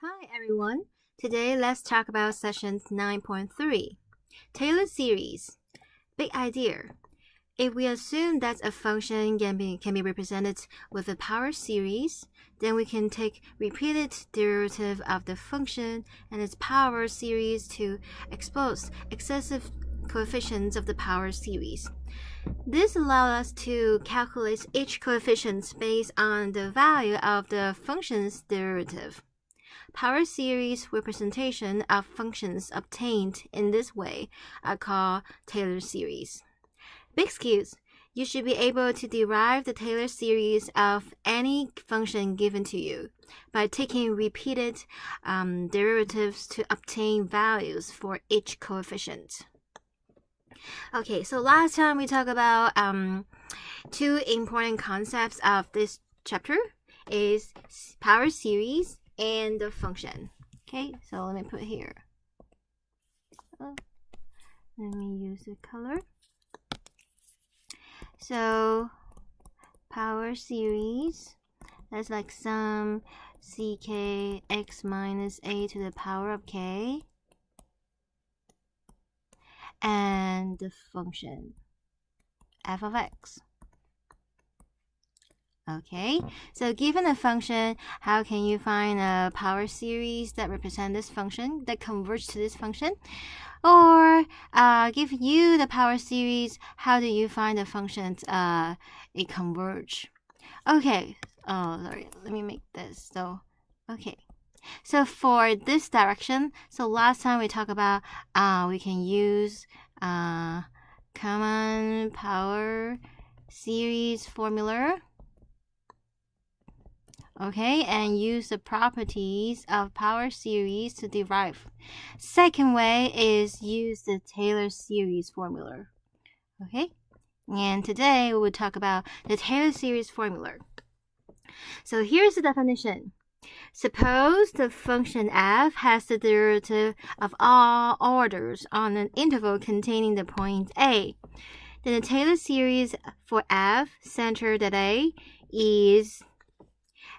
Hi everyone. Today let's talk about session 9.3. Taylor series. Big idea. If we assume that a function can be represented with a power series, then we can take repeated derivative of the function and its power series to expose excessive coefficients of the power series. This allows us to calculate each coefficient based on the value of the function's derivative. Power series representation of functions obtained in this way are called Taylor series. Big skills. You should be able to derive the Taylor series of any function given to you by taking repeated derivatives to obtain values for each coefficient. Okay, so last time we talked about two important concepts of this chapter is power series and the function. Okay, so let me put here. Let me use the color. So power series, that's like sum ck x minus a to the power of k, and the function f of x. Okay, so given a function, how can you find a power series that represent this function, that converge to this function? Or give you the power series, how do you find the functions it converge? Okay, sorry, let me make this. So, okay. So for this direction, so last time we talked about we can use common power series formula. Okay, and use the properties of power series to derive. Second way is use the Taylor series formula. Okay, and today we will talk about the Taylor series formula. So here's the definition. Suppose the function f has the derivative of all orders on an interval containing the point a. Then the Taylor series for f centered at a is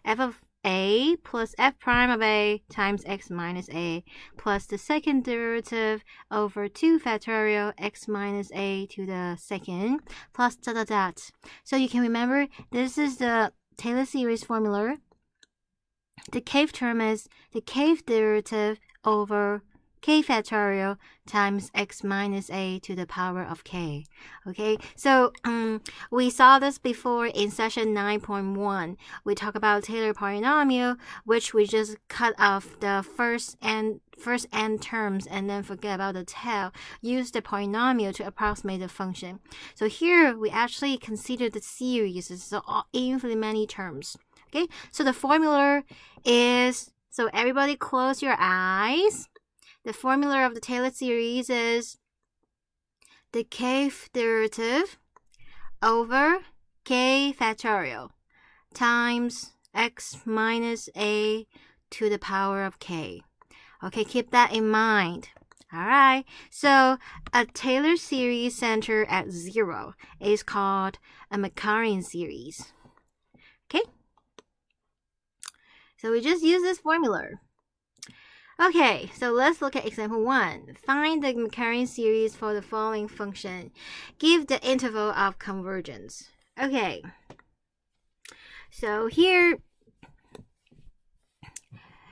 f of a plus f prime of a times x minus a plus the second derivative over 2 factorial x minus a to the second plus dot dot dot. So you can remember this is the Taylor series formula. The kth term is the kth derivative over k factorial times x minus a to the power of k. Okay, so we saw this before in session 9.1. We talked about Taylor polynomial, which we just cut off the first n terms and then forget about the tail. Use the polynomial to approximate the function. So here we actually consider the series, so infinitely many terms. Okay, so the formula is, so everybody close your eyes. The formula of the Taylor series is the kth derivative over k factorial times x minus a to the power of k. Okay, keep that in mind. All right, so a Taylor series centered at 0 is called a Maclaurin series. Okay, so we just use this formula. Okay, so let's look at example 1. Find the Maclaurin series for the following function. Give the interval of convergence. Okay, so here,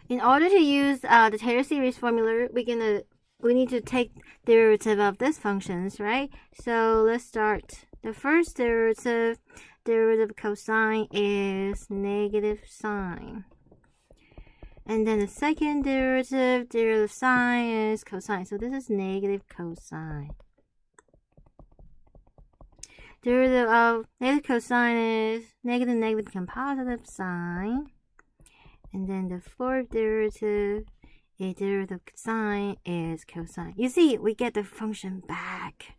in order to use the Taylor series formula, we need to take derivative of these functions, right? So let's start. The first derivative cosine is negative sine. And then the second derivative sine is cosine. So this is negative cosine. Derivative of negative cosine is negative become positive sine. And then the fourth derivative of sine is cosine. You see, we get the function back.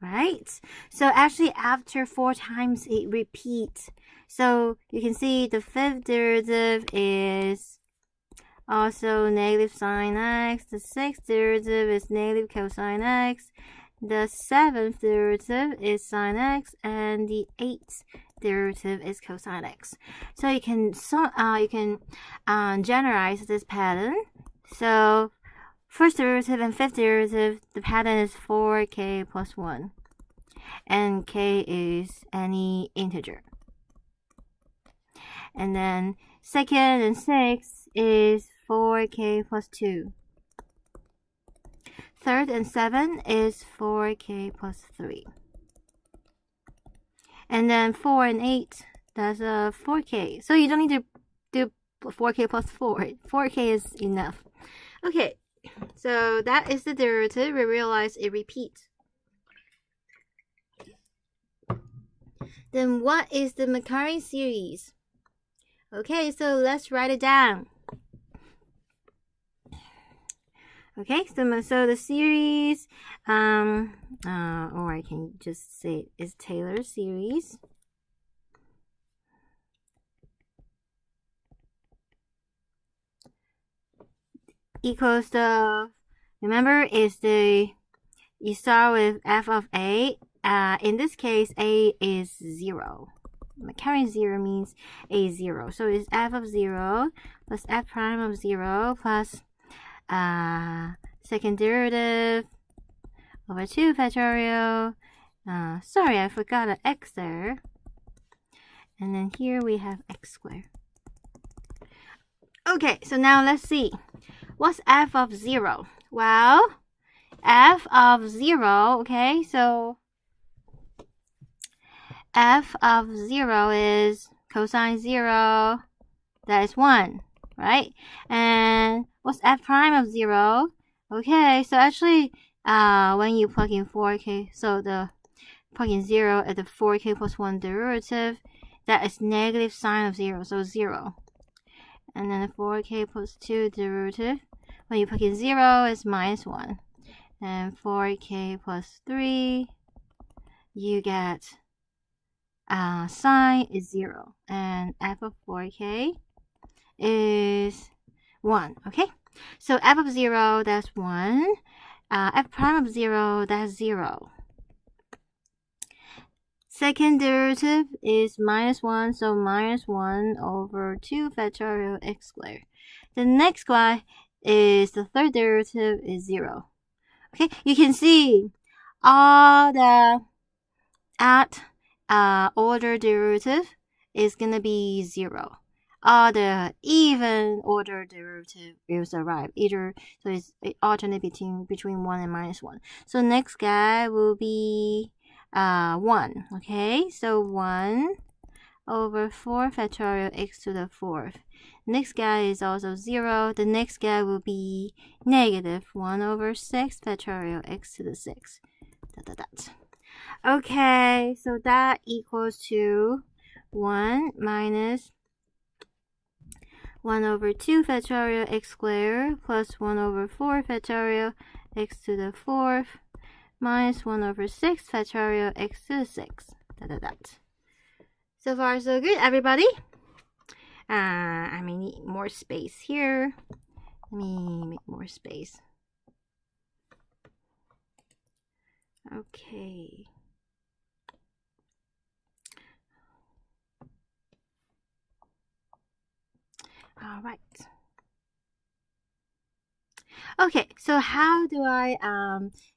Right? So actually after 4 times it repeats. So you can see the fifth derivative is also negative sine x. The sixth derivative is negative cosine x. The seventh derivative is sine x. And the eighth derivative is cosine x. So you can generalize this pattern. So first derivative and fifth derivative, the pattern is 4k plus 1. And k is any integer. And then second and sixth is 4k plus 2. Third and seventh is 4k plus 3. And then 4 and 8, that's 4k. So you don't need to do 4k plus 4. 4k is enough. Okay, so that is the derivative. We realize it repeats. Then what is the Macquarie series? Okay, so let's write it down. Okay, so the series, or I can just say is Taylor series. Equals the, remember, is the, you start with f of a. In this case, a is 0. Macquarie 0 means a 0. So it's f of 0 plus f prime of 0 plus second derivative over 2 factorial. Sorry, I forgot an x there. And then here we have x squared. Okay, so now let's see. What's f of 0? Well, f of 0, okay, so f of 0 is cosine 0, that is 1, right? And what's f prime of 0? Okay, so actually, when you plug in 4k, so the plug in 0 at the 4k plus 1 derivative, that is negative sine of 0, so 0. And then the 4k plus 2 derivative, when you plug in 0, is minus 1. And 4k plus 3, you get sine is 0. And f of 4k is 1, okay? So f of 0, that's 1. F prime of 0, that's 0. Second derivative is minus 1, so minus 1 over 2 factorial x squared. The next one is the third derivative is 0. Okay, you can see all the order derivative is going to be 0. All the even order derivative is arrived either, so it's alternate between 1 and minus 1. So next guy will be 1. Okay, so 1 over 4 factorial x to the 4th. Next guy is also 0. The next guy will be negative 1 over 6 factorial x to the 6th. Okay, so that equals to 1 minus 1 over 2 factorial x squared plus 1 over 4 factorial x to the 4th minus 1 over 6 factorial x to the 6th. So far, so good, everybody. I may need more space here. Let me make more space. Okay. All right. Okay, so how do I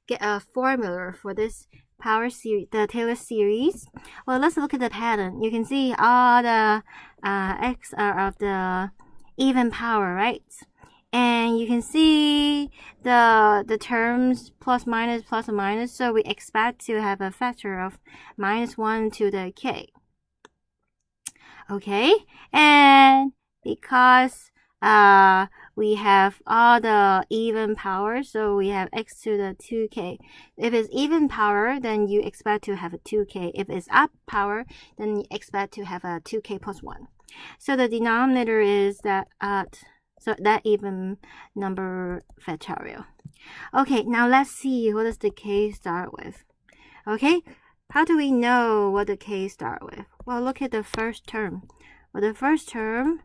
get a formula for this power series, the Taylor series? Well, let's look at the pattern. You can see all the x are of the even power, right? And you can see the terms plus minus plus minus, so we expect to have a factor of minus 1 to the k. Okay, and because we have all the even power, so we have x to the 2k. If it's even power, then you expect to have a 2k. If it's odd power, then you expect to have a 2k plus 1. So the denominator is that even number factorial. Okay, now let's see what does the k start with. Okay, how do we know what the k start with? Well, look at the first term. Well, the first term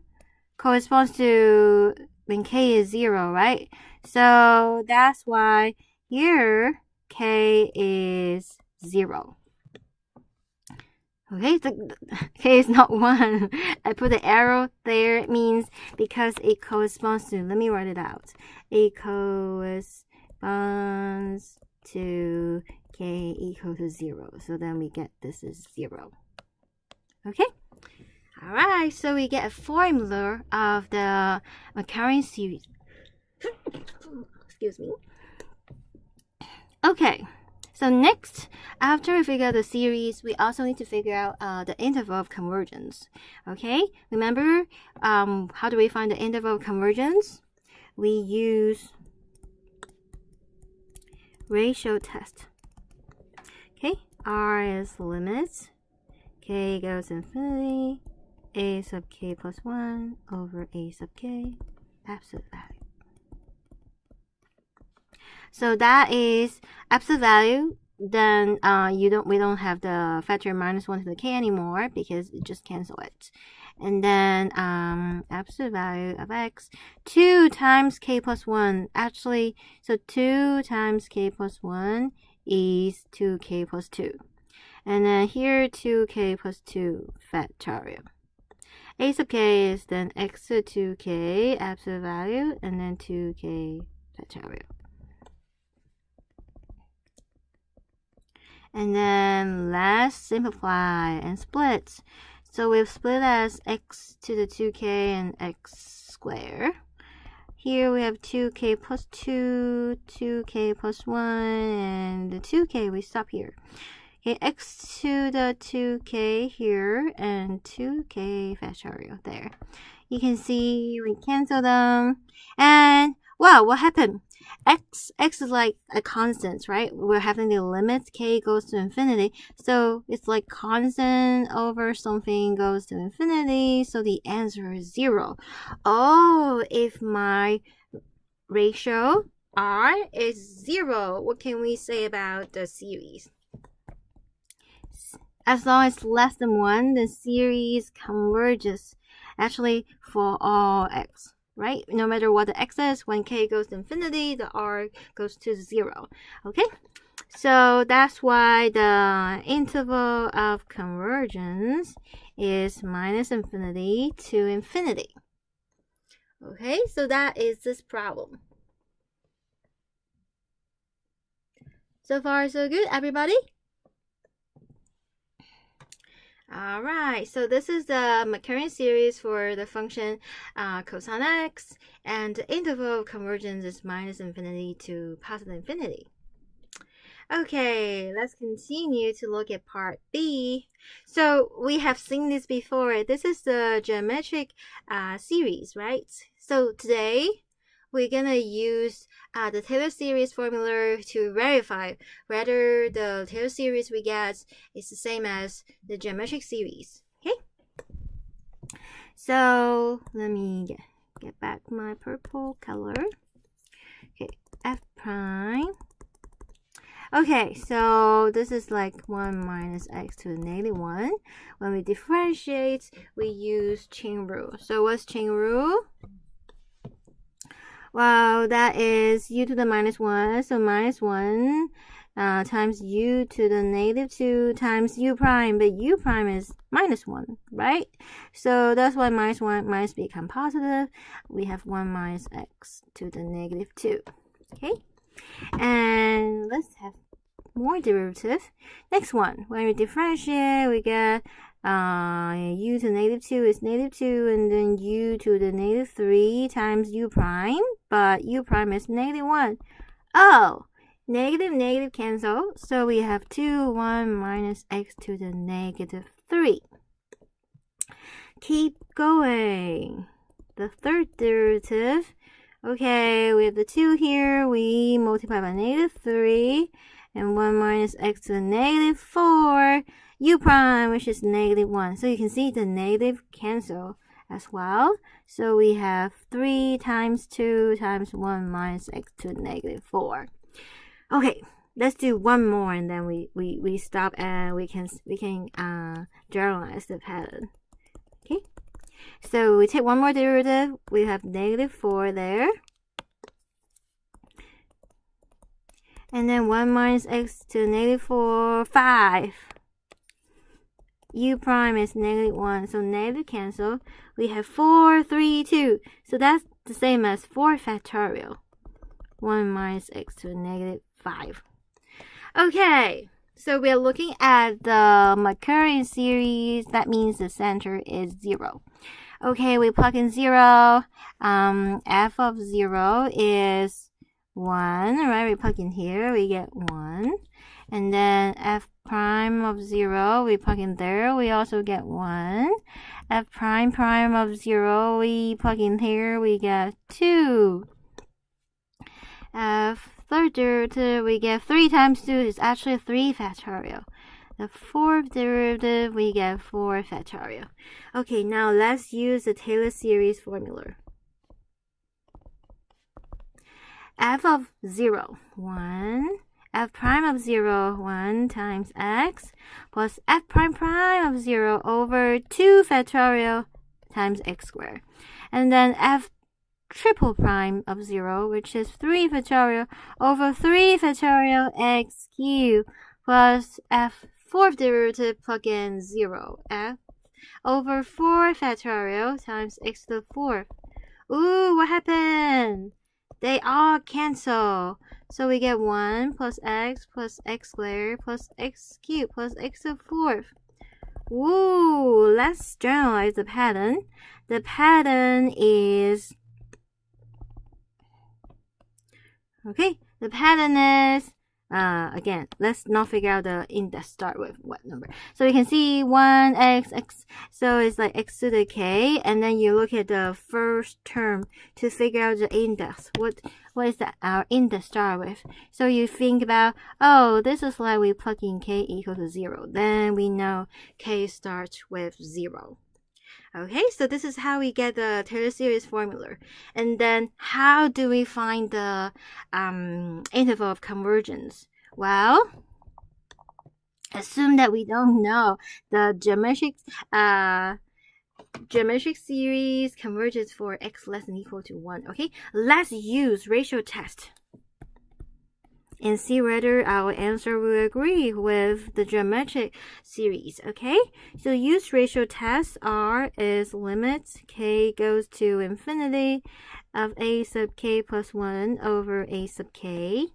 corresponds to when k is 0, right? So that's why here k is 0. Okay, okay, it's not 1. I put the arrow there. It means because it corresponds to, let me write it out. It corresponds to k equal to 0. So then we get this is 0. Okay? Alright, so we get a formula of the Maclaurin series. Excuse me. Okay. So next, after we figure out the series, we also need to figure out the interval of convergence. Okay, remember how do we find the interval of convergence? We use ratio test. Okay, R is limits. K goes to infinity. A sub k plus 1 over A sub k, absolute value. So that is absolute value. Then we don't have the factor minus 1 to the k anymore because it just cancel it. And then absolute value of x, 2 times k plus 1. Actually, so 2 times k plus 1 is 2k plus 2. And then here 2k plus 2 factorial. A sub k is then x to 2k absolute value and then 2k factorial. And then let's simplify and split. So we've split as x to the 2k and x squared. Here we have 2k plus 2, 2k plus 1, and the 2k, we stop here. Okay, x to the 2k here, and 2k factorial there. You can see we cancel them. And wow, what happened? X is like a constant, right? We're having the limit, k goes to infinity. So it's like constant over something goes to infinity. So the answer is 0. Oh, if my ratio R is 0, what can we say about the series? As long as less than 1, the series converges actually for all x. Right? No matter what the x is, when k goes to infinity, the r goes to 0. Okay? So that's why the interval of convergence is minus infinity to infinity. Okay? So that is this problem. So far, so good, everybody? Alright, so this is the Maclaurin series for the function cosine x, and the interval of convergence is minus infinity to positive infinity. Okay, let's continue to look at part B. So we have seen this before. This is the geometric series, right? So today we're gonna use the Taylor series formula to verify whether the Taylor series we get is the same as the geometric series. Okay, so let me get back my purple color. Okay, f prime. Okay, so this is like 1 minus x to the negative 1. When we differentiate, we use chain rule. So what's chain rule? Well, that is u to the minus 1, so minus 1 times u to the negative 2 times u prime, but u prime is minus 1, right? So that's why minus 1 minus become positive. We have 1 minus x to the negative 2, okay? And let's have more derivative. Next one, when we differentiate, we get u to the negative 2 is negative 2, and then u to the negative 3 times u prime, but u prime is negative 1. Oh, negative cancel, so we have 2, 1 minus x to the negative 3. Keep going. The third derivative, okay, we have the 2 here, we multiply by negative 3, and 1 minus x to the negative 4, u prime, which is negative 1. So you can see the negative cancel as well. So we have 3 times 2 times 1 minus x to the negative 4. Okay, let's do one more, and then we stop, and we can generalize the pattern. Okay, so we take one more derivative. We have negative 4 there. And then 1 minus x to the negative 4, 5. u prime is -1, so negative cancel. We have 4, 3, 2. So that's the same as 4 factorial. 1 minus x to the -5. Okay, so we're looking at the Maclaurin series. That means the center is 0. Okay, we plug in 0. F of 0 is 1, right? We plug in here, we get 1. And then f prime of 0, we plug in there, we also get 1. F prime prime of 0, we plug in here, we get 2. F third derivative, we get 3 times 2 is actually 3 factorial. The fourth derivative, we get 4 factorial. Okay, now let's use the Taylor series formula. F of 0, 1. F prime of 0, 1 times x plus f prime prime of 0 over 2 factorial times x squared. And then f triple prime of 0, which is 3 factorial over 3 factorial x cubed plus f fourth derivative plug in 0, f over 4 factorial times x to the 4th. Ooh, what happened? They all cancel. So we get 1 plus x squared plus x cubed plus x to the 4th. Ooh, let's generalize the pattern. The pattern is... Okay, the pattern is... again, let's not figure out the index start with what number. So you can see 1, x, so it's like x to the k, and then you look at the first term to figure out the index. What is that our index start with? So you think about, oh, this is like we plug in k equal to 0. Then we know k starts with 0. Okay, so this is how we get the Taylor series formula. And then how do we find the interval of convergence? Well, assume that we don't know the geometric series converges for x less than or equal to 1. Okay, let's use ratio test and see whether our answer will agree with the geometric series. Okay, so use ratio test. R is limit k goes to infinity of a sub k plus 1 over a sub k.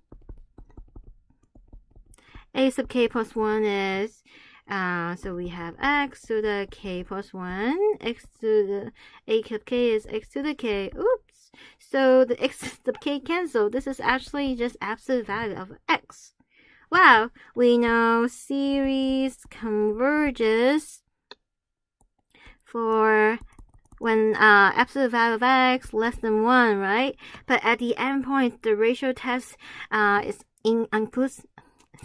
A sub k plus 1 is so we have x to the k plus 1, x to the a sub k is x to the k. Oops. So the x sub k cancel. This is actually just absolute value of x. Wow, we know series converges for when absolute value of x less than 1, right? But at the endpoint, the ratio test is inconclusive.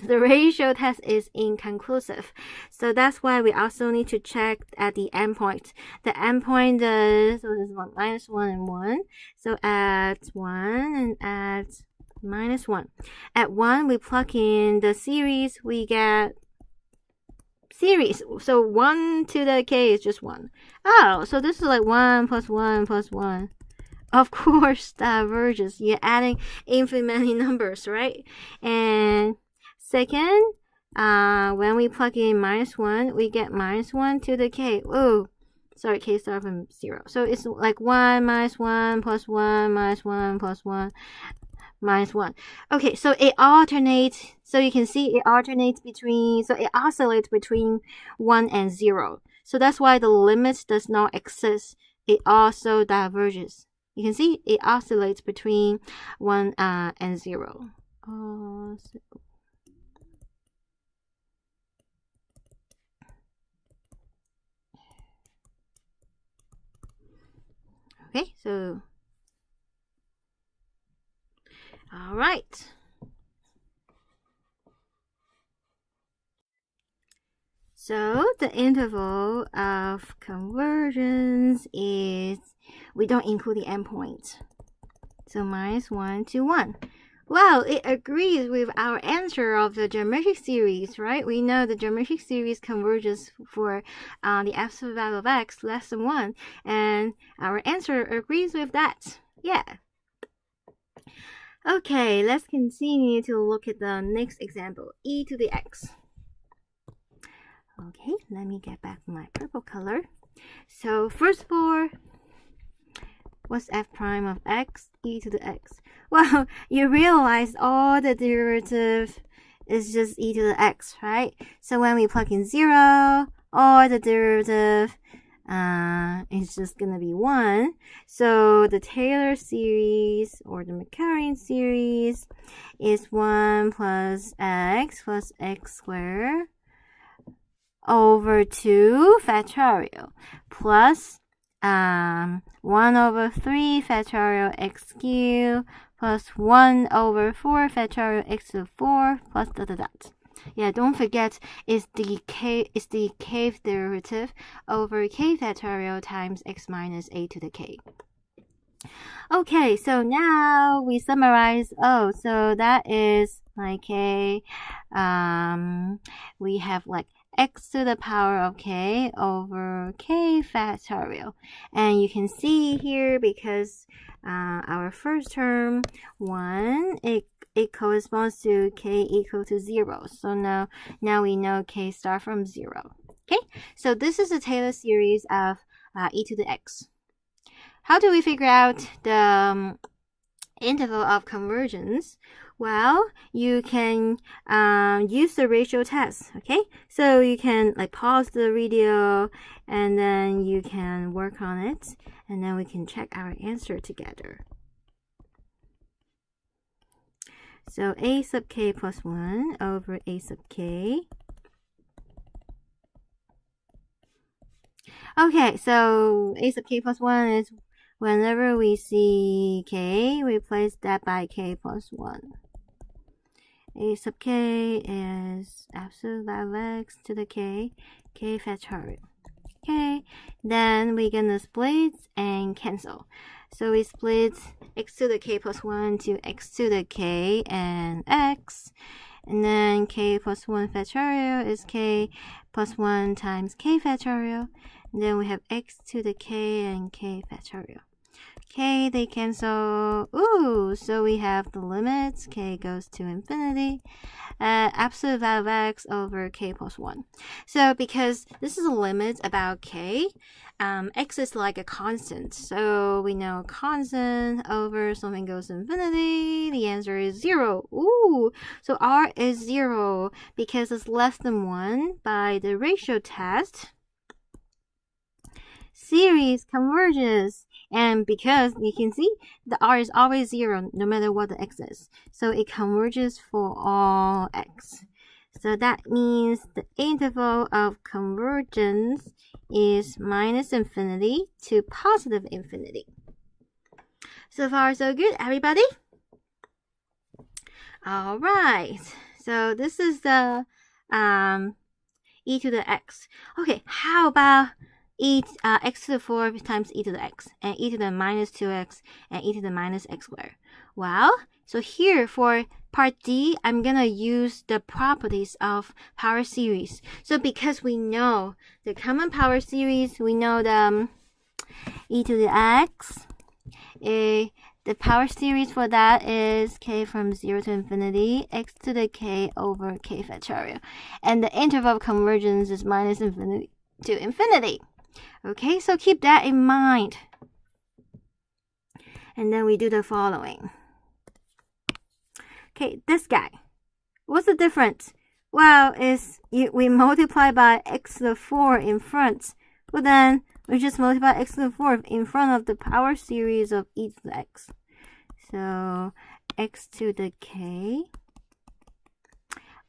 The ratio test is inconclusive. So that's why we also need to check at the endpoint. The endpoint is, so this is -1 and 1. So at 1 and at -1. At 1, we plug in the series, we get series. So 1 to the k is just 1. Oh, so this is like 1 plus 1 plus 1. Of course, diverges. You're adding infinite many numbers, right? And second, when we plug in -1, we get -1 to the k. Oh, sorry, k starts from 0. So it's like 1 minus 1 plus 1 minus 1 plus 1 minus 1. Okay, so it alternates. So you can see it alternates between, so it oscillates between 1 and 0. So that's why the limit does not exist. It also diverges. You can see it oscillates between 1 and 0. Okay, so all right. So the interval of convergence is, we don't include the endpoint. So -1 to 1. Well, it agrees with our answer of the geometric series, right? We know the geometric series converges for the absolute value of x less than 1. And our answer agrees with that. Yeah. Okay, let's continue to look at the next example, e to the x. Okay, let me get back my purple color. So first for what's f prime of x? E to the x. Well, you realize all the derivative is just e to the x, right? So when we plug in 0, all the derivative is just going to be 1. So the Taylor series or the Maclaurin series is 1 plus x squared over 2 factorial plus 1 over 3 factorial x cubed plus 1 over 4 factorial x to the 4 plus dot dot dot. Yeah, don't forget it's the k derivative over k factorial times x minus a to the k. Okay, so now we summarize. Oh, so that is like k. We have like x to the power of k over k factorial. And you can see here because our first term, 1, it corresponds to k equal to 0. So now we know k start from 0. Okay, so this is the Taylor series of e to the x. How do we figure out the interval of convergence? Well, you can use the ratio test, okay? So you can like pause the video and then you can work on it and then we can check our answer together. So a sub k plus 1 over a sub k. Okay, so a sub k plus 1 is whenever we see k, replace that by k plus 1. A sub k is absolute value of x to the k factorial. Okay, then we're gonna split and cancel. So we split x to the k plus 1 to x to the k and x. And then k plus 1 factorial is k plus 1 times k factorial. And then we have x to the k and k factorial. Okay, they cancel. Ooh, so we have the limits. K goes to infinity. Absolute value of x over k plus 1. So because this is a limit about k, x is like a constant. So we know constant over something goes to infinity. The answer is 0. Ooh, so r is 0 because it's less than 1 by the ratio test. Series converges. And because you can see the r is always 0 no matter what the x is. So it converges for all x. So that means the interval of convergence is minus infinity to positive infinity. So far so good, everybody? Alright, so this is the e to the x. Okay, how about x to the 4 times e to the x, and e to the minus 2x, and e to the minus x squared. Well, so here for part D, I'm going to use the properties of power series. So because we know the common power series, we know the e to the x. The power series for that is k from 0 to infinity, x to the k over k factorial. And the interval of convergence is minus infinity to infinity. Okay, so keep that in mind. And then we do the following. Okay, this guy. What's the difference? Well, we multiply by x to the 4 in front. Well, then we just multiply x to the 4 in front of the power series of e to the x. So x to the k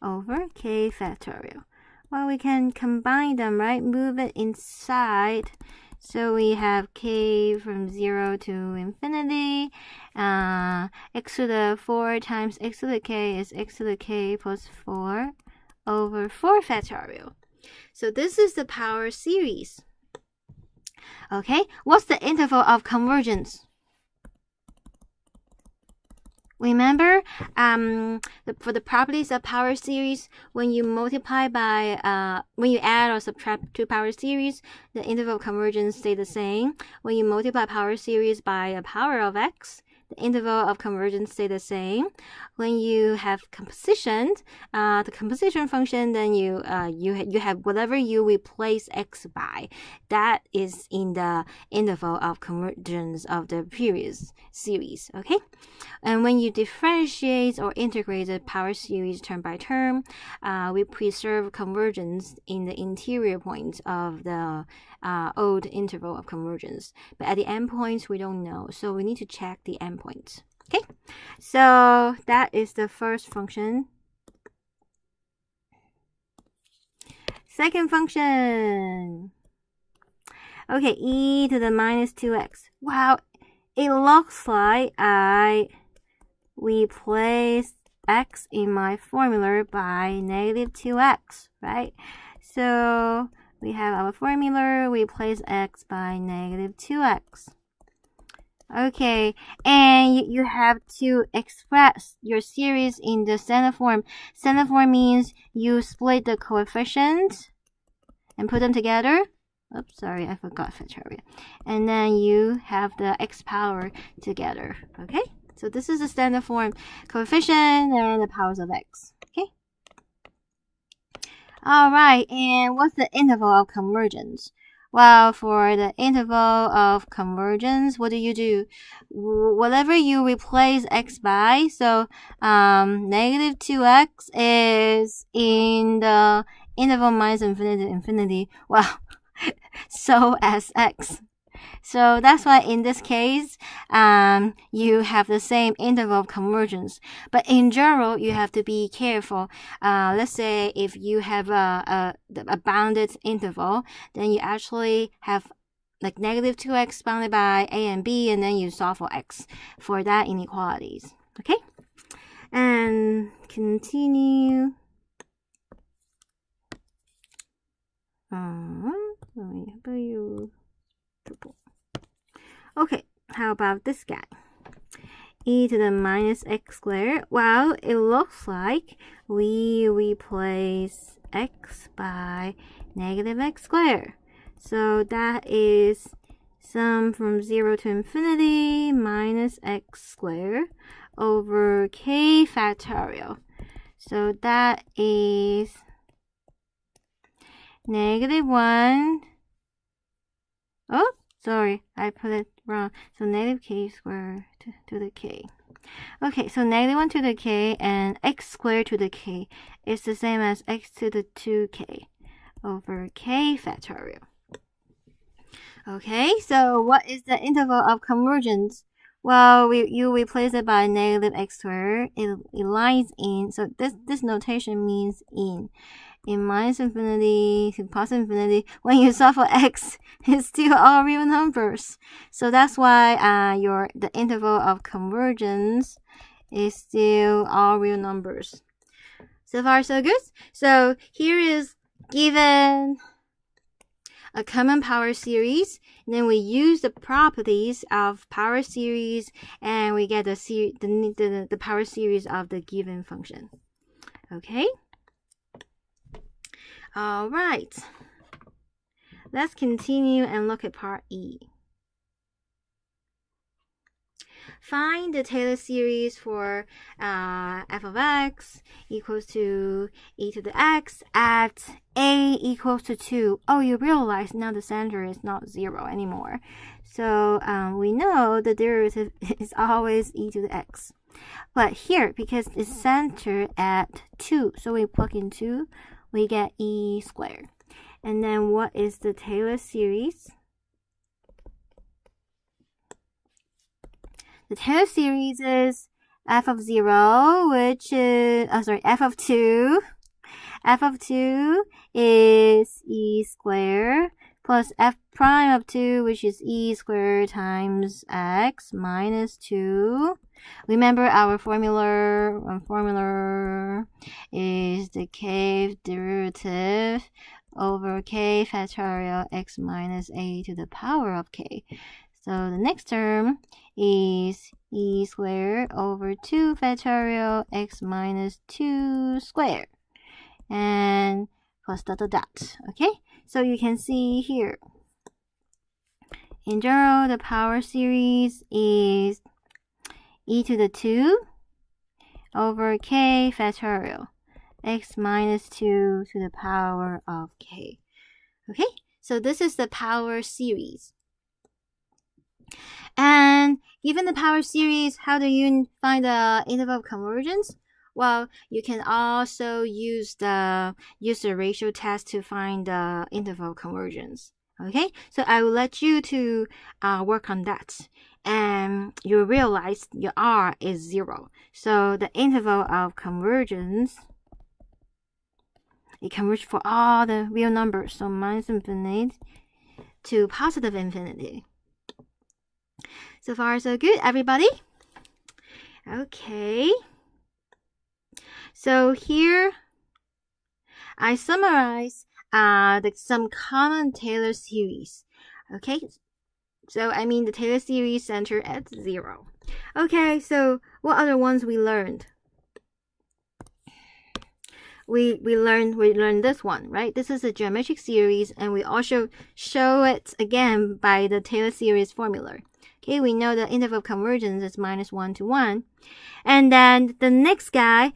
over k factorial. Well, we can combine them, right? Move it inside. So we have k from 0 to infinity. X to the 4 times x to the k is x to the k plus 4 over 4 factorial. So this is the power series. Okay, what's the interval of convergence? Remember, for the properties of power series, when you multiply by, when you add or subtract two power series, the interval of convergence stay the same. When you multiply power series by a power of x, the interval of convergence stay the same. When you have composition, the composition function, then you have whatever you replace x by, that is in the interval of convergence of the previous series. Okay, and when you differentiate or integrate the power series term by term, we preserve convergence in the interior points of the old interval of convergence, but at the endpoints we don't know, so we need to check the endpoints. Okay, so that is the first function. Second function. Okay, e to the minus 2x. Wow, it looks like I replace x in my formula by negative 2x, right? So we have our formula, we replace x by negative 2x. Okay, and you have to express your series in the standard form. Standard form means you split the coefficients and put them together. Oops, sorry, I forgot factorial. And then you have the x power together. Okay, so this is the standard form, coefficient and the powers of x. Okay. All right, and what's the interval of convergence? Well, for the interval of convergence, what do? Whatever you replace x by, so negative 2x is in the interval minus infinity to infinity. Well, so as x. So that's why in this case, you have the same interval of convergence. But in general, you have to be careful. Let's say if you have a bounded interval, then you actually have like negative 2x bounded by a and b, and then you solve for x for that inequalities. Okay? And continue. Okay, how about this guy? E to the minus x squared. Well, it looks like we replace x by negative x squared. So that is sum from 0 to infinity minus x squared over k factorial. So that is negative 1. Oh, sorry, I put it wrong. So negative k squared to the k. Okay, so negative 1 to the k and x squared to the k is the same as x to the 2k over k factorial. Okay, so what is the interval of convergence? Well, you replace it by negative x squared. It lies in, so this notation means in minus infinity to positive infinity. When you solve for x, it's still all real numbers. So that's why the interval of convergence is still all real numbers. So far, so good. So here is given a common power series, and then we use the properties of power series, and we get the power series of the given function. Okay. All right. Let's continue and look at part E. Find the Taylor series for f of x equals to e to the x at a equals to 2. Oh, you realize now the center is not 0 anymore. So we know the derivative is always e to the x. But here, because it's centered at 2, so we plug in 2, we get e squared. And then what is the Taylor series? The Taylor series is f of 0, which is, f of 2. F of 2 is e squared plus f prime of 2, which is e squared times x minus 2. Remember our formula. Formula is the k derivative over k factorial x minus a to the power of k. So the next term is e squared over 2 factorial x minus 2 squared. And plus dot dot dot. Okay, so you can see here. In general, the power series is e to the 2 over k factorial x minus 2 to the power of k. Okay, so this is the power series. And given the power series, how do you find the interval of convergence? Well, you can also use the ratio test to find the interval of convergence. Okay, so I will let you to work on that. And you realize your R is 0. So the interval of convergence, it converges for all the real numbers. So minus infinity to positive infinity. So far, so good, everybody? Okay. So here, I summarize some common Taylor series. Okay. So I mean the Taylor series center at 0. Okay, so what other ones we learned? We learned this one, right? This is a geometric series, and we also show it again by the Taylor series formula. Okay, we know the interval of convergence is -1 to 1. And then the next guy,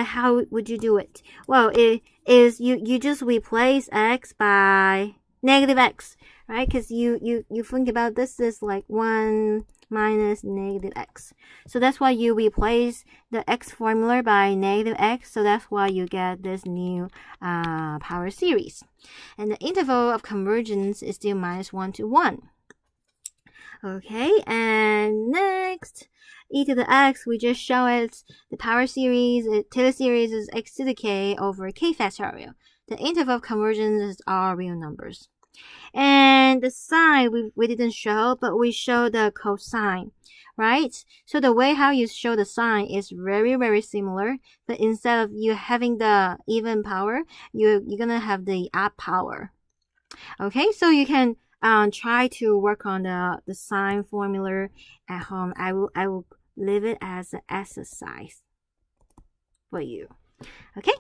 how would you do it? Well, it is you just replace x by negative x, right? Because you think about this is like 1 minus negative x. So that's why you replace the x formula by negative x. So that's why you get this new power series. And the interval of convergence is still -1 to 1. Okay, and next, e to the x, we just show it. The power series, Taylor series is x to the k over k factorial. The interval of convergence is all real numbers. And the sign we didn't show, but we show the cosine, right? So the way how you show the sign is very, very similar, but instead of you having the even power, you're gonna have the odd power. Okay, so you can try to work on the sine formula at home. I will leave it as an exercise for you. Okay.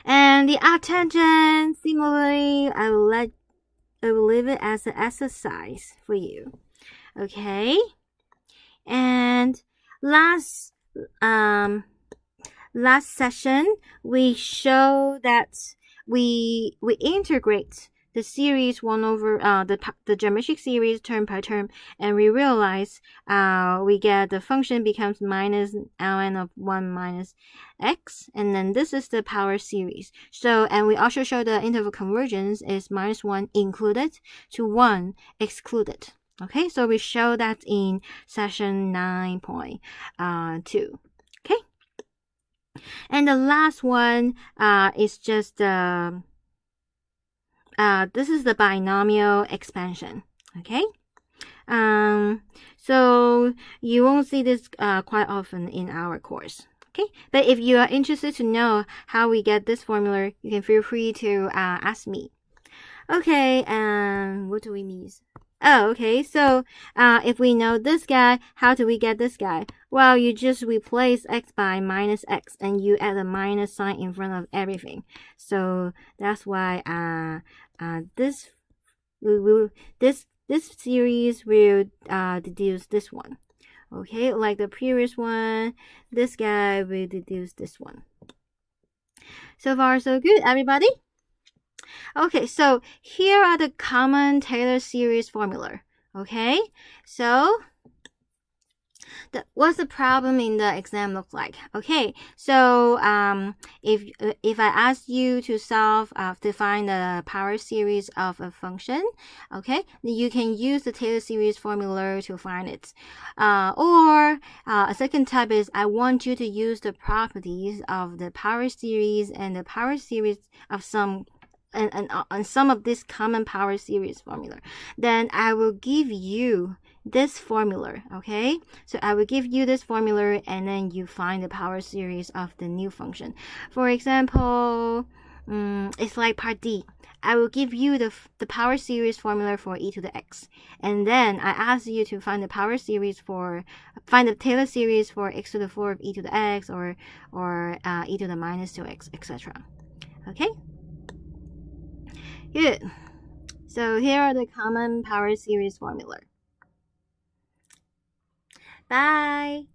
And the arctangent, similarly, I will leave it as an exercise for you. Okay. And last session we show that we integrate the series 1 over the geometric series term by term, and we realize we get the function becomes minus ln of 1 minus x, and then this is the power series. So, and we also show the interval convergence is -1 included to 1 excluded. Okay, so we show that in session 9.2. Okay, and the last one is just this is the binomial expansion. Okay, so you won't see this quite often in our course. Okay, but if you are interested to know how we get this formula, you can feel free to ask me. Okay, what do we mean? Oh, okay, so if we know this guy, how do we get this guy? Well, you just replace x by minus x, and you add a minus sign in front of everything. So that's why this series will deduce this one. Okay, like the previous one, this guy will deduce this one. So far, so good, everybody? Okay, so here are the common Taylor series formula. Okay, so what's the problem in the exam look like? Okay, so if I ask you to to find the power series of a function, okay, you can use the Taylor series formula to find it. Or a second type is I want you to use the properties of the power series and the power series of some and some of this common power series formula. Then I will give you this formula. Okay, so I will give you this formula, and then you find the power series of the new function. For example, it's like part D. I will give you the power series formula for e to the x, and then I ask you to find the power series find the Taylor series for x to the 4 of e to the x, or e to the minus 2x, etc. Okay, good. So here are the common power series formula. Bye!